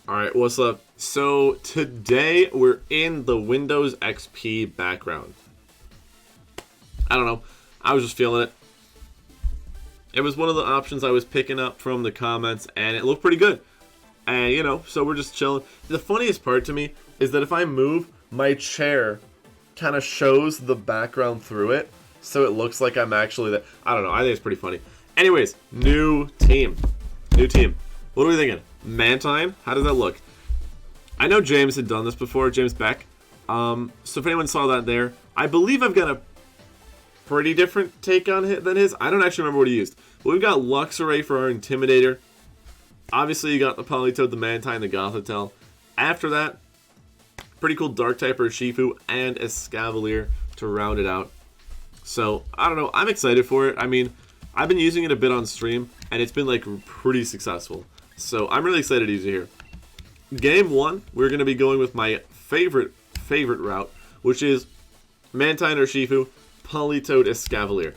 Alright, what's up? So, today we're in the Windows XP background. I don't know. I was just feeling it. It was one of the options I was picking up from the comments, and it looked pretty good. And, so we're just chilling. The funniest part to me is that if I move, my chair kind of shows the background through it, so it looks like I'm actually there. I don't know. I think it's pretty funny. Anyways, new team. New team. What are we thinking? Mantine? How does that look? I know James had done this before, James Beck. So if anyone saw that there, I believe I've got a pretty different take on it than his. I don't actually remember what he used. But we've got Luxray for our Intimidator. Obviously, you got the Politoed, the Mantine, the Gothitelle. After that, pretty cool Dark typer Shifu and Escavalier to round it out. So, I don't know. I'm excited for it. I mean, I've been using it a bit on stream, and it's been, like, pretty successful. So, I'm really excited to use it here. Game 1, we're going to be going with my favorite route, which is Mantine or Shifu, Politoed, Escavalier.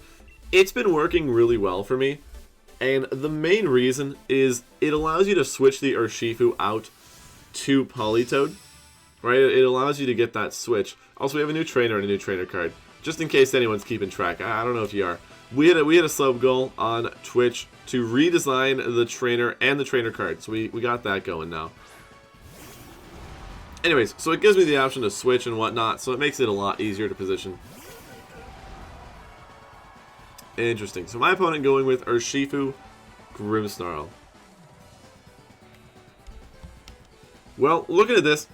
It's been working really well for me, and the main reason is it allows you to switch the Urshifu out to Politoed, right? It allows you to get that switch. Also, we have a new trainer and a new trainer card, just in case anyone's keeping track. I don't know if you are. We had a sub goal on Twitch to redesign the trainer and the trainer card, so we got that going now. Anyways, so it gives me the option to switch and whatnot, so it makes it a lot easier to position. Interesting. So my opponent going with Urshifu, Grimmsnarl. Well, looking at this,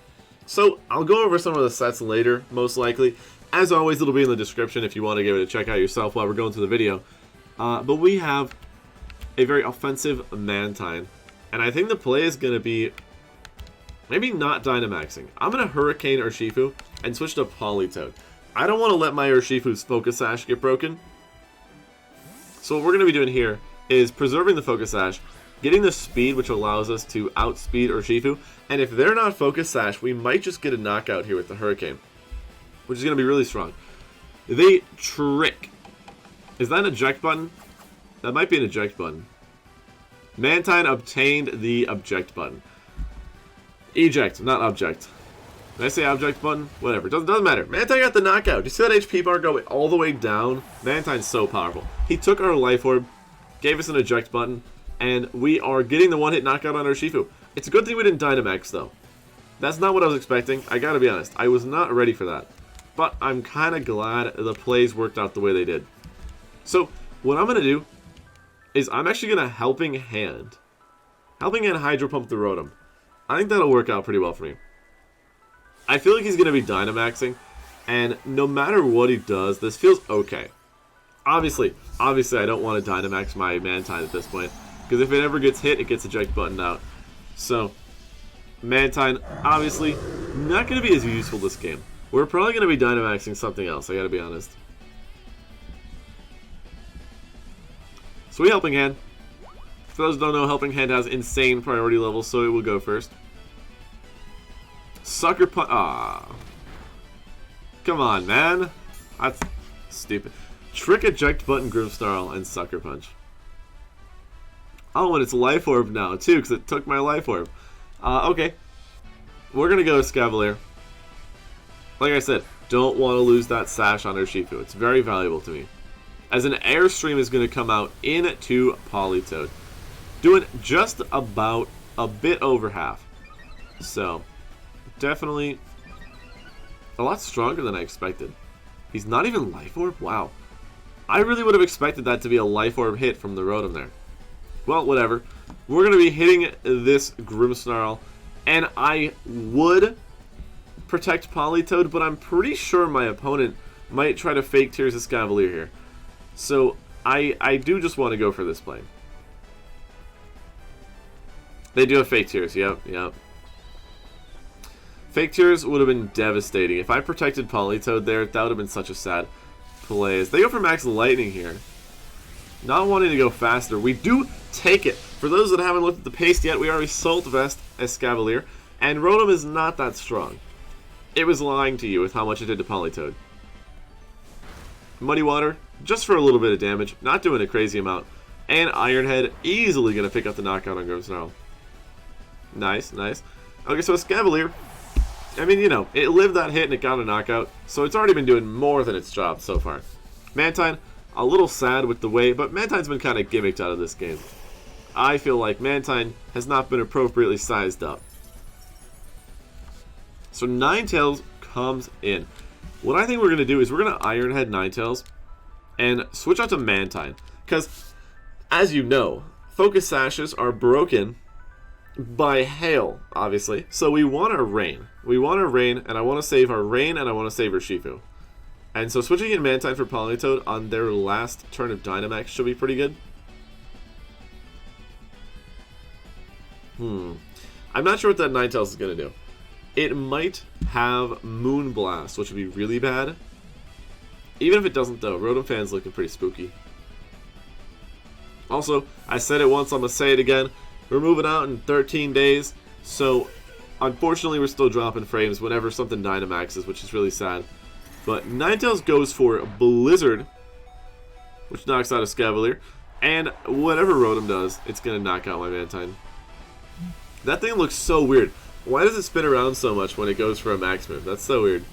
so I'll go over some of the sets later, most likely. As always, it'll be in the description if you want to give it a check out yourself while we're going through the video. But we have a very offensive Mantine, and I think the play is going to be maybe not Dynamaxing. I'm going to Hurricane Urshifu and switch to Politoed. I don't want to let my Urshifu's Focus Sash get broken. So what we're going to be doing here is preserving the Focus Sash, getting the speed which allows us to outspeed Urshifu, and if they're not Focus Sash, we might just get a knockout here with the Hurricane, which is going to be really strong. The trick. Is that an eject button? That might be an eject button. Mantine obtained the object button. Eject, not object. Did I say object button? Whatever, doesn't matter. Mantine got the knockout. Do you see that HP bar go all the way down? Mantine's so powerful. He took our Life Orb, gave us an eject button, and we are getting the one-hit knockout on Urshifu. It's a good thing we didn't Dynamax, though. That's not what I was expecting. I gotta be honest. I was not ready for that. But I'm kind of glad the plays worked out the way they did. So, what I'm gonna do is I'm actually gonna Helping Hand Hydro Pump the Rotom. I think that'll work out pretty well for me. I feel like he's going to be Dynamaxing, and no matter what he does, this feels okay. Obviously, I don't want to Dynamax my Mantine at this point, because if it ever gets hit, it gets eject buttoned out. So, Mantine, obviously, not going to be as useful this game. We're probably going to be Dynamaxing something else, I got to be honest. So we Helping Hand. For those who don't know, Helping Hand has insane priority levels, so it will go first. Sucker Punch. Ah. Come on, man. That's stupid. Trick Eject Button, Grimmsnarl, and Sucker Punch. Oh, and it's Life Orb now, too, because it took my Life Orb. Okay. We're going to go Escavalier. Like I said, don't want to lose that Sash on Urshifu. It's very valuable to me. As an Airstream is going to come out into Politoed. Doing just about a bit over half. So, definitely a lot stronger than I expected. He's not even Life Orb? Wow. I really would have expected that to be a Life Orb hit from the Rotom there. Well, whatever. We're going to be hitting this Grimmsnarl, and I would protect Politoed, but I'm pretty sure my opponent might try to Fake Tears Escavalier here. So, I do just want to go for this play. They do have Fake Tears, yep. Fake Tears would have been devastating. If I protected Politoed there, that would have been such a sad play. As they go for Max Lightning here. Not wanting to go faster. We do take it. For those that haven't looked at the pace yet, we are Assault Vest Escavalier, and Rotom is not that strong. It was lying to you with how much it did to Politoed. Muddy Water, just for a little bit of damage, not doing a crazy amount. And Iron Head, easily going to pick up the knockout on Grimmsnarl. Nice, nice. Okay, so a Scavalier, I mean, you know, it lived that hit and it got a knockout, so it's already been doing more than its job so far. Mantine, a little sad with the way, but Mantine's been kind of gimmicked out of this game. I feel like Mantine has not been appropriately sized up. So Ninetales comes in. What I think we're going to do is we're going to Iron Head Ninetales and switch out to Mantine. Because, as you know, Focus Sashes are broken by Hail, obviously. So we want our Rain. We want our Rain, and I want to save our Rain, and I want to save our Shifu. And so switching in Mantine for Politoed on their last turn of Dynamax should be pretty good. I'm not sure what that Ninetales is going to do. It might have Moonblast, which would be really bad. Even if it doesn't, though, Rotom-Fan's looking pretty spooky. Also, I said it once, I'm going to say it again. We're moving out in 13 days, so unfortunately we're still dropping frames whenever something Dynamaxes, which is really sad. But Ninetales goes for Blizzard, which knocks out a Scavalier, and whatever Rotom does, it's going to knock out my Mantine. That thing looks so weird. Why does it spin around so much when it goes for a max move? That's so weird.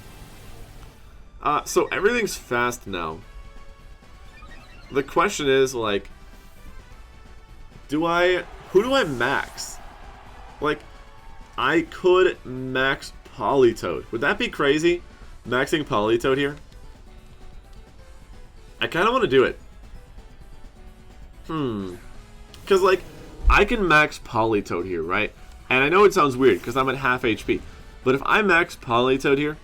So everything's fast now. The question is, like, who do I max? Like, I could max Politoed. Would that be crazy? Maxing Politoed here? I kind of want to do it. Because, like, I can max Politoed here, right? And I know it sounds weird because I'm at half HP. But if I max Politoed here,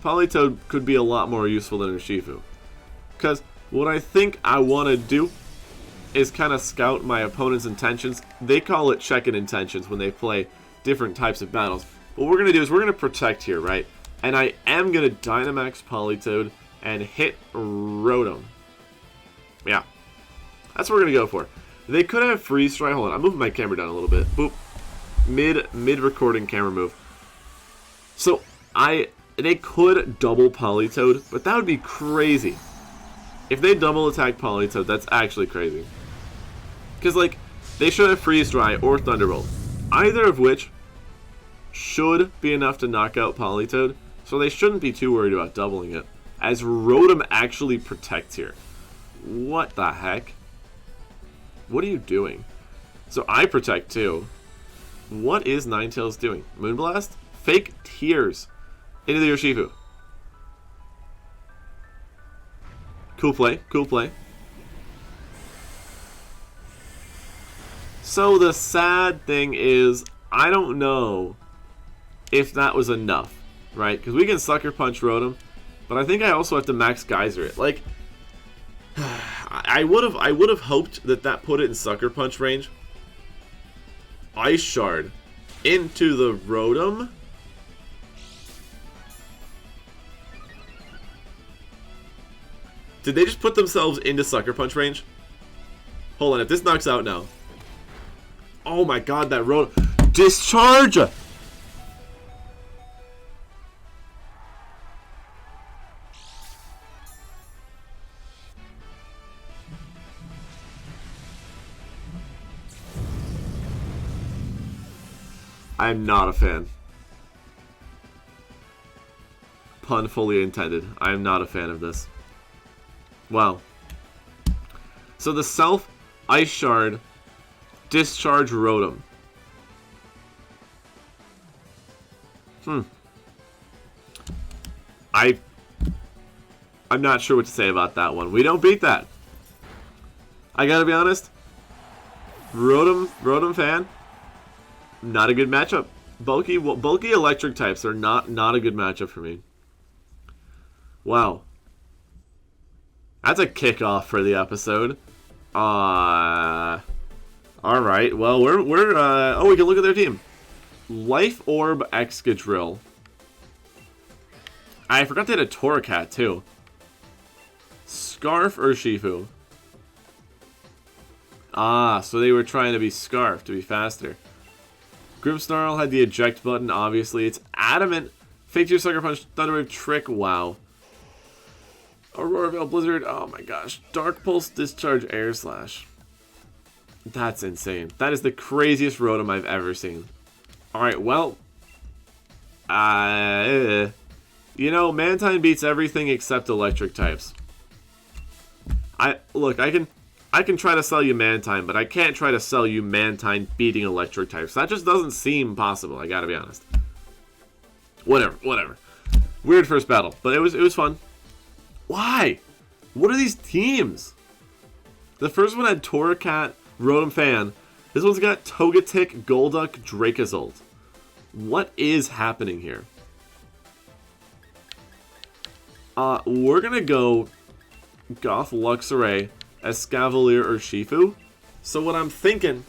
Politoed could be a lot more useful than Urshifu. Because what I think I want to do is kind of scout my opponent's intentions. They call it check-in intentions when they play different types of battles. What we're going to do is we're going to protect here, right? And I am going to Dynamax Politoed and hit Rotom. Yeah. That's what we're going to go for. They could have Freeze Dry. Hold on, I'm moving my camera down a little bit. Boop. Mid-recording camera move. So, they could double Politoed, but that would be crazy. If they double attack Politoed, that's actually crazy. Because, like, they should have Freeze Dry or Thunderbolt. Either of which should be enough to knock out Politoed, so they shouldn't be too worried about doubling it. As Rotom actually protects here. What the heck? What are you doing? So I protect too. What is Ninetales doing? Moonblast? Fake Tears into the Urshifu. Cool play, cool play. So the sad thing is, I don't know if that was enough, right? Because we can Sucker Punch Rotom, but I think I also have to Max Geyser it. Like, I would have hoped that put it in Sucker Punch range. Ice Shard into the Rotom. Did they just put themselves into Sucker Punch range? Hold on, if this knocks out now. Oh my god, that Rotom. Discharge! I am not a fan. Pun fully intended. I am not a fan of this. Wow. So the Self Ice Shard Discharge Rotom. I'm not sure what to say about that one. We don't beat that. I gotta be honest. Rotom-Fan, not a good matchup. Bulky electric types are not a good matchup for me. Wow. That's a kickoff for the episode. Alright, well, we're oh, we can look at their team. Life Orb Excadrill. I forgot they had a Torracat, too. Scarf Urshifu. Ah, so they were trying to be Scarf, to be faster. Grimmsnarl had the eject button, obviously. It's Adamant. Fake Tear, Sucker Punch, Thunderwave, Trick, wow. Aurora Veil, Blizzard, oh my gosh. Dark Pulse, Discharge, Air Slash. That's insane. That is the craziest Rotom I've ever seen. Alright, well. You know, Mantine beats everything except electric types. Look, I can try to sell you Mantine, but I can't try to sell you Mantine beating electric types. That just doesn't seem possible, I gotta be honest. Whatever. Weird first battle, but it was fun. Why? What are these teams? The first one had Torracat, Rotom-Fan. This one's got Togetic, Golduck, Dracozolt. What is happening here? We're gonna go Goth, Luxray, Escavalier, or Shifu. So what I'm thinking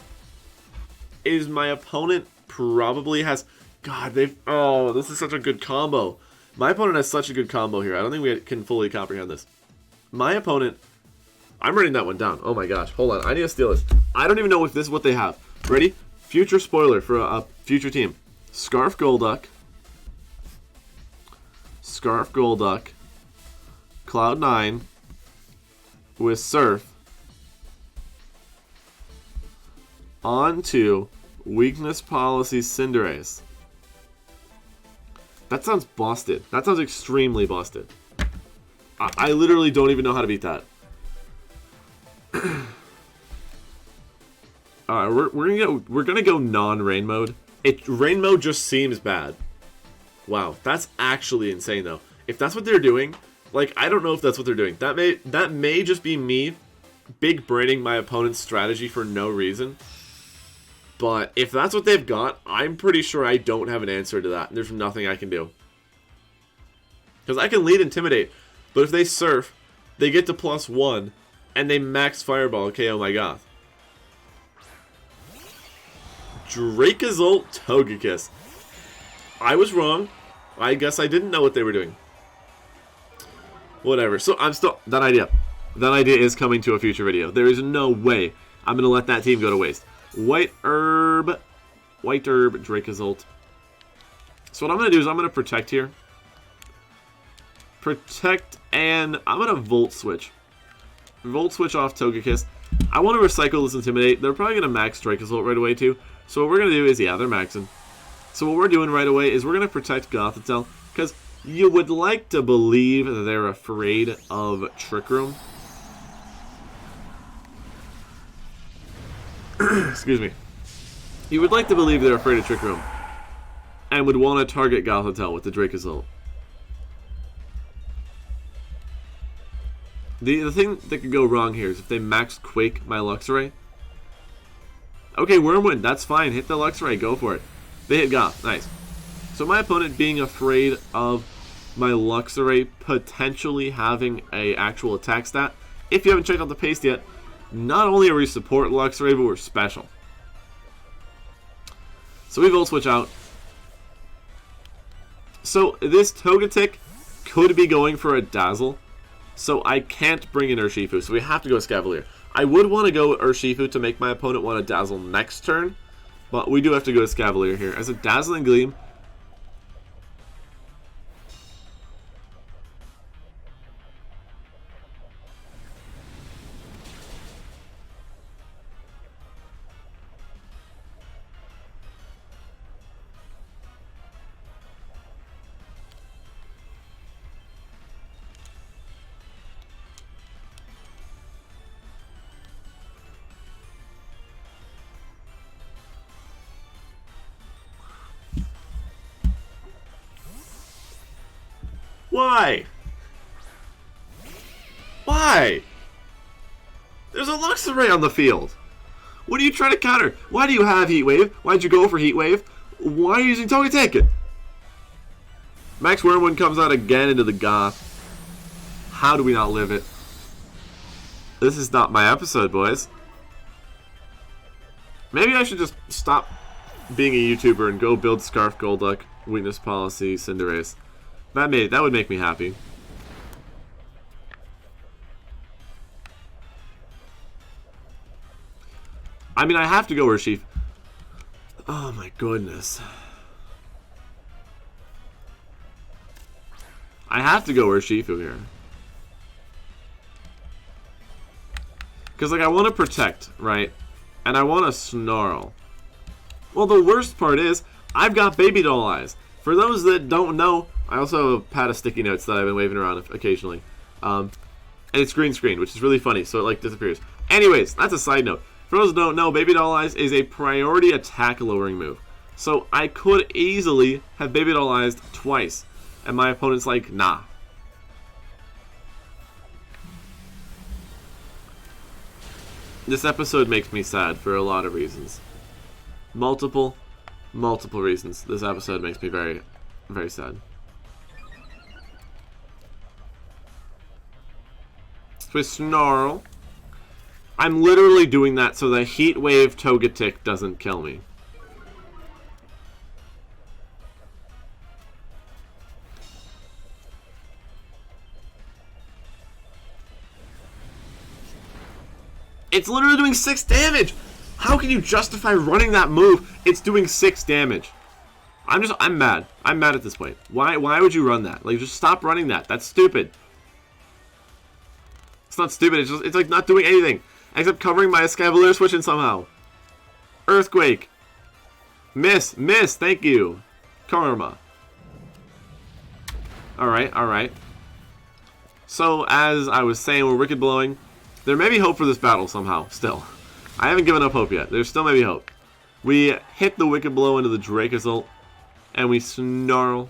is my opponent probably has... God, oh, this is such a good combo. My opponent has such a good combo here. I don't think we can fully comprehend this. My opponent... I'm writing that one down. Oh my gosh. Hold on. I need to steal this. I don't even know if this is what they have. Ready? Future spoiler for a future team. Scarf Golduck. Cloud9. With Surf. On to Weakness Policy Cinderace. That sounds busted. That sounds extremely busted. I literally don't even know how to beat that. Alright, we're gonna go non-rain mode. Rain mode just seems bad. Wow, that's actually insane though. If that's what they're doing, like I don't know if that's what they're doing. That may just be me big braining my opponent's strategy for no reason. But if that's what they've got, I'm pretty sure I don't have an answer to that. There's nothing I can do. Because I can lead Intimidate, but if they Surf, they get to +1, and they max Fireball KO my Goth. Dracozolt Togekiss. I was wrong. I guess I didn't know what they were doing. Whatever. So I'm still... That idea is coming to a future video. There is no way I'm going to let that team go to waste. White Herb, Dracozolt. So what I'm going to do is I'm going to Protect here. Protect, and I'm going to Volt Switch. Volt Switch off Togekiss. I want to recycle this Intimidate. They're probably going to max Dracozolt right away too. So what we're going to do is, yeah, they're maxing. So what we're doing right away is we're going to protect Gothitelle. Because you would like to believe that they're afraid of Trick Room. Excuse me. You would like to believe they're afraid of Trick Room. And would want to target Gothitelle with the Dracozolt. The thing that could go wrong here is if they max Quake my Luxray. Okay, Wormwind, that's fine. Hit the Luxray, go for it. They hit Goth, nice. So my opponent being afraid of my Luxray potentially having a actual attack stat. If you haven't checked out the paste yet, not only are we support Luxray, but we're special. So we Volt Switch out. So this Togetic could be going for a Dazzle. So I can't bring in Urshifu, so we have to go Escavalier. I would want to go Urshifu to make my opponent want to Dazzle next turn, but we do have to go Escavalier here. As a Dazzling Gleam, why? Why? There's a Luxray on the field. What are you trying to counter? Why do you have Heat Wave? Why'd you go for Heat Wave? Why are you using Togetic? Max Wormwind comes out again into the Goth. How do we not live it? This is not my episode, boys. Maybe I should just stop being a YouTuber and go build Scarf Golduck, Weakness Policy, Cinderace. That would make me happy. I mean, I have to go Urshifu. Oh my goodness. I have to go Urshifu here. Because, like, I want to protect, right? And I want to Snarl. Well, the worst part is, I've got baby doll eyes. For those that don't know, I also have a pad of sticky notes that I've been waving around occasionally. And it's green screen, which is really funny, so it like disappears. Anyways, that's a side note. For those that don't know, baby doll eyes is a priority attack lowering move. So I could easily have baby doll eyes twice. And my opponent's like, nah. This episode makes me sad for a lot of reasons. Multiple reasons. This episode makes me very, very sad. With Snarl, I'm literally doing that so the Heat Wave Togetic doesn't kill me. It's literally doing 6 damage! How can you justify running that move? It's doing 6 damage. I'm mad. I'm mad at this point. Why would you run that? Like, just stop running that. That's stupid. It's not stupid, it's like not doing anything. Except covering my Escavalier switching somehow. Earthquake. Miss, thank you. Karma. Alright. So, as I was saying, we're Wicked Blowing. There may be hope for this battle somehow, still. I haven't given up hope yet. There still may be hope. We hit the Wicked Blow into the Dracozolt, and we Snarl.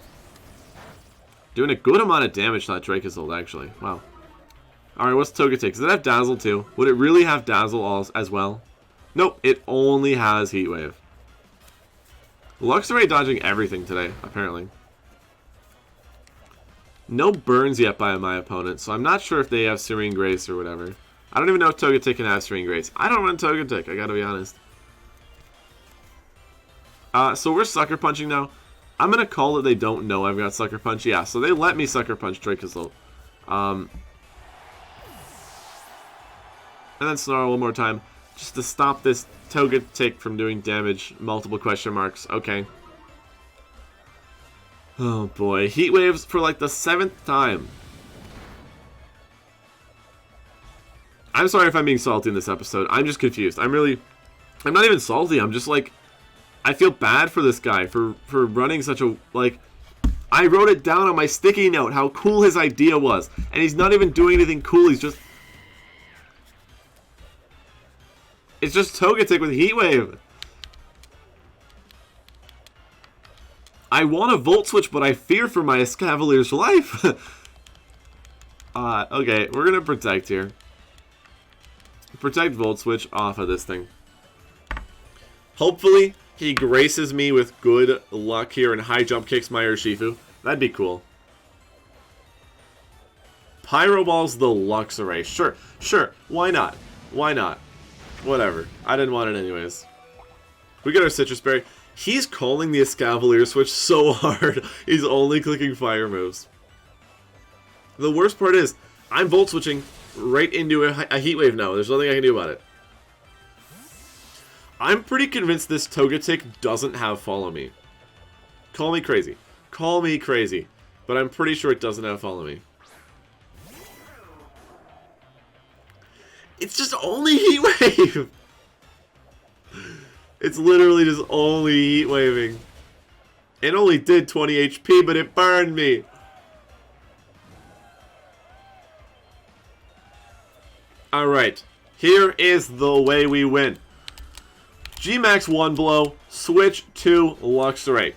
Doing a good amount of damage to that Dracozolt, actually. Wow. Alright, what's Togetic? Does it have Dazzle too? Would it really have Dazzle as well? Nope, it only has Heat Wave. Luxray dodging everything today, apparently. No burns yet by my opponent, so I'm not sure if they have Serene Grace or whatever. I don't even know if Togetic can have Serene Grace. I don't run Togetic, I gotta be honest. So we're Sucker Punching now. I'm gonna call it they don't know I've got Sucker Punch. Yeah, so they let me Sucker Punch Dracozolt. And then Snarl one more time, just to stop this Togetic from doing damage. Multiple question marks. Okay. Oh boy, Heat Waves for like the 7th time. I'm sorry if I'm being salty in this episode. I'm just confused. I'm not even salty. I'm just like, I feel bad for this guy for running such a, like, I wrote it down on my sticky note how cool his idea was. And he's not even doing anything cool. He's just, it's just Togetic with Heat Wave. I want a Volt Switch, but I fear for my Escavalier's life. Okay, we're gonna Protect here. Protect Volt Switch off of this thing. Hopefully, he graces me with good luck here and high jump kicks my Urshifu. That'd be cool. Pyro Ball's the Luxray. Sure. Why not? Whatever. I didn't want it anyways. We got our Citrus Berry. He's calling the Escavalier switch so hard. He's only clicking fire moves. The worst part is, I'm Volt Switching right into a Heat Wave now. There's nothing I can do about it. I'm pretty convinced this Togetic doesn't have Follow Me. Call me crazy. But I'm pretty sure it doesn't have Follow Me. It's just only Heat Wave! It's literally just only Heat Waving. It only did 20 HP, but it burned me. Alright, here is the way we win. G-Max 1 blow, switch to Luxray.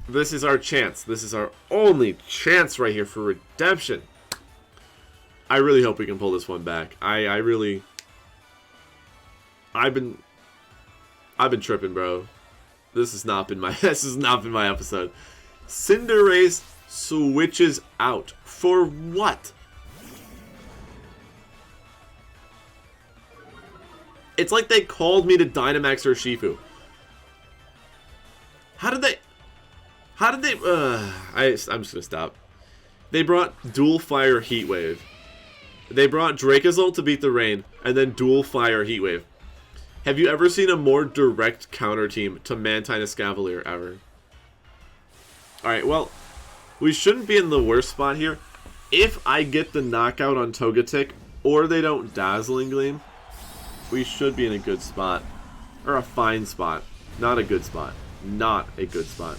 This is our chance. This is our only chance right here for redemption. I really hope we can pull this one back. I've been tripping, bro. This has not been my episode. Cinderace switches out. For what? It's like they called me to Dynamax Urshifu. I'm just gonna stop. They brought Dual Fire Heat Wave. They brought Dracozolt to beat the rain, and then Dual Fire Heat Wave. Have you ever seen a more direct counter team to Mantine Escavalier ever? Alright, well, we shouldn't be in the worst spot here. If I get the knockout on Togetic, or they don't Dazzling Gleam, we should be in a good spot. Or a fine spot. Not a good spot. Not a good spot.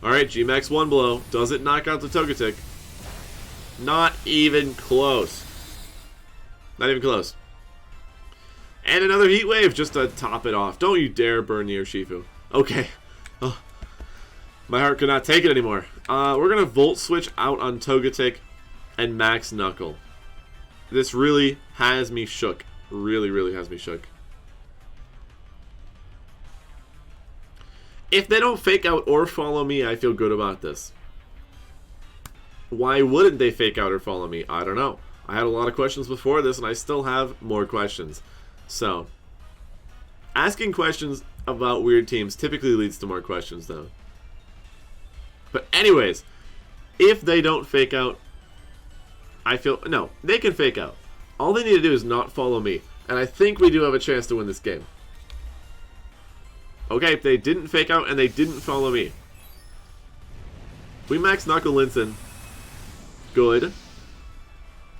Alright, G-Max one blow. Does it knock out the Togetic? Not even close. Not even close. And another Heat Wave just to top it off. Don't you dare burn the Urshifu. Okay. Oh, my heart could not take it anymore. We're going to Volt Switch out on Togetic and Max Knuckle. This really has me shook. Really, really has me shook. If they don't fake out or follow me, I feel good about this. Why wouldn't they fake out or follow me? I don't know. I had a lot of questions before this, and I still have more questions. So, asking questions about weird teams typically leads to more questions, though. But anyways, if they don't fake out, I feel... No, they can fake out. All they need to do is not follow me. And I think we do have a chance to win this game. Okay, they didn't fake out and they didn't follow me. We max Knuckle Linson. Good.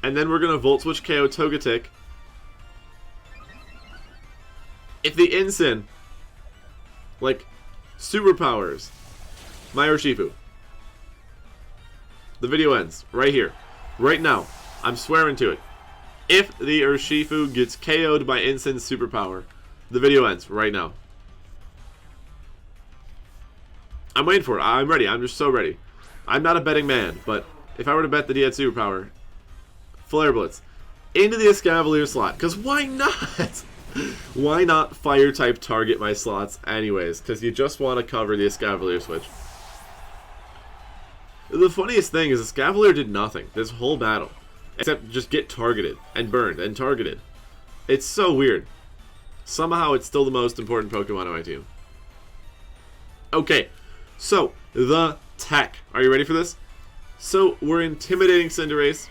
And then we're going to Volt Switch KO Togetic. If the Incin, like, superpowers my Urshifu, the video ends right here. Right now. I'm swearing to it. If the Urshifu gets KO'd by Incin's superpower, the video ends right now. I'm waiting for it. I'm ready. I'm just so ready. I'm not a betting man, but if I were to bet that he had superpower, Flare Blitz into the Escavalier slot. Because why not? Why not fire type target my slots anyways? Because you just want to cover the Escavalier switch. The funniest thing is Escavalier did nothing this whole battle. Except just get targeted and burned and targeted. It's so weird. Somehow it's still the most important Pokemon on my team. Okay. So, the tech. Are you ready for this? So, we're intimidating Cinderace.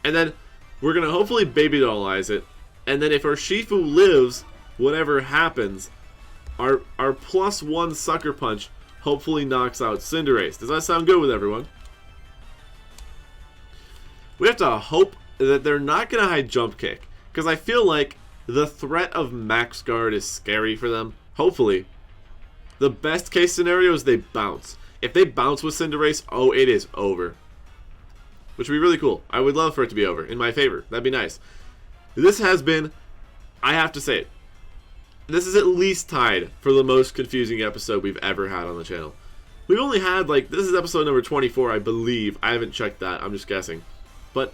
And then, we're going to hopefully Baby Dollize it. And then if Urshifu lives, whatever happens, our +1 Sucker Punch hopefully knocks out Cinderace. Does that sound good with everyone? We have to hope that they're not going to high Jump Kick. Because I feel like the threat of Max Guard is scary for them. Hopefully. The best case scenario is they bounce. If they bounce with Cinderace, oh, it is over. Which would be really cool. I would love for it to be over. In my favor. That'd be nice. This has been, I have to say it, this is at least tied for the most confusing episode we've ever had on the channel. We've only had, like, this is episode number 24, I believe. I haven't checked that. I'm just guessing. But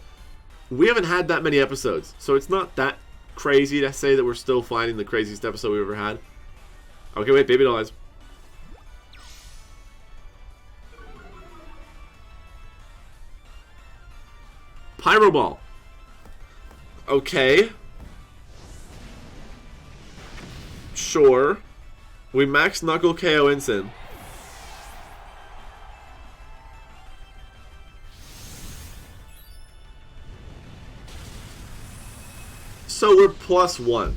we haven't had that many episodes. So it's not that crazy to say that we're still finding the craziest episode we've ever had. Okay, wait, Baby Dollize. Pyro Ball. Okay. Sure. We max Knuckle KO Incin. So we're +1.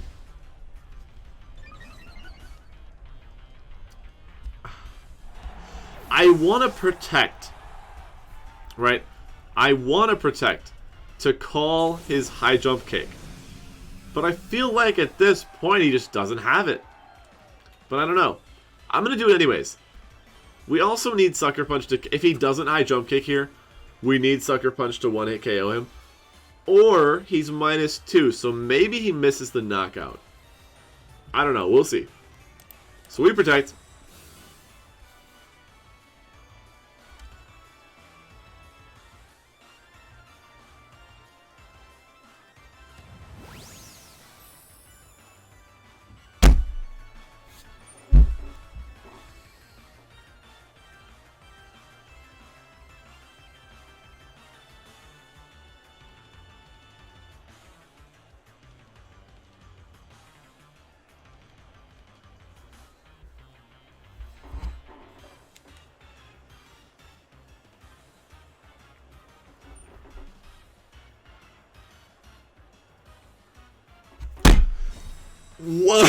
I want to protect. Right? I want to protect to call his high jump kick. But I feel like at this point he just doesn't have it. But I don't know. I'm going to do it anyways. We also need Sucker Punch to... If he doesn't high jump kick here, we need Sucker Punch to one-hit KO him. Or he's -2, so maybe he misses the knockout. I don't know. We'll see. So we protect. What?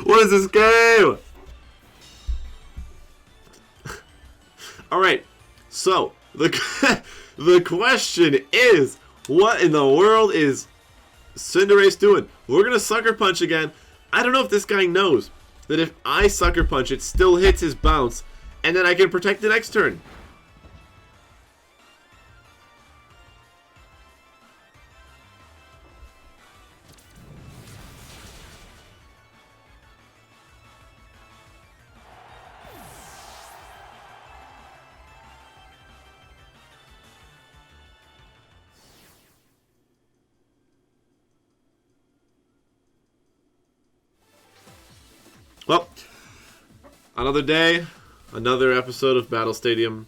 What is this game? Alright, so, the the question is, what in the world is Cinderace doing? We're going to Sucker Punch again. I don't know if this guy knows that if I Sucker Punch, it still hits his bounce, and then I can protect the next turn. Well, another day, another episode of Battle Stadium.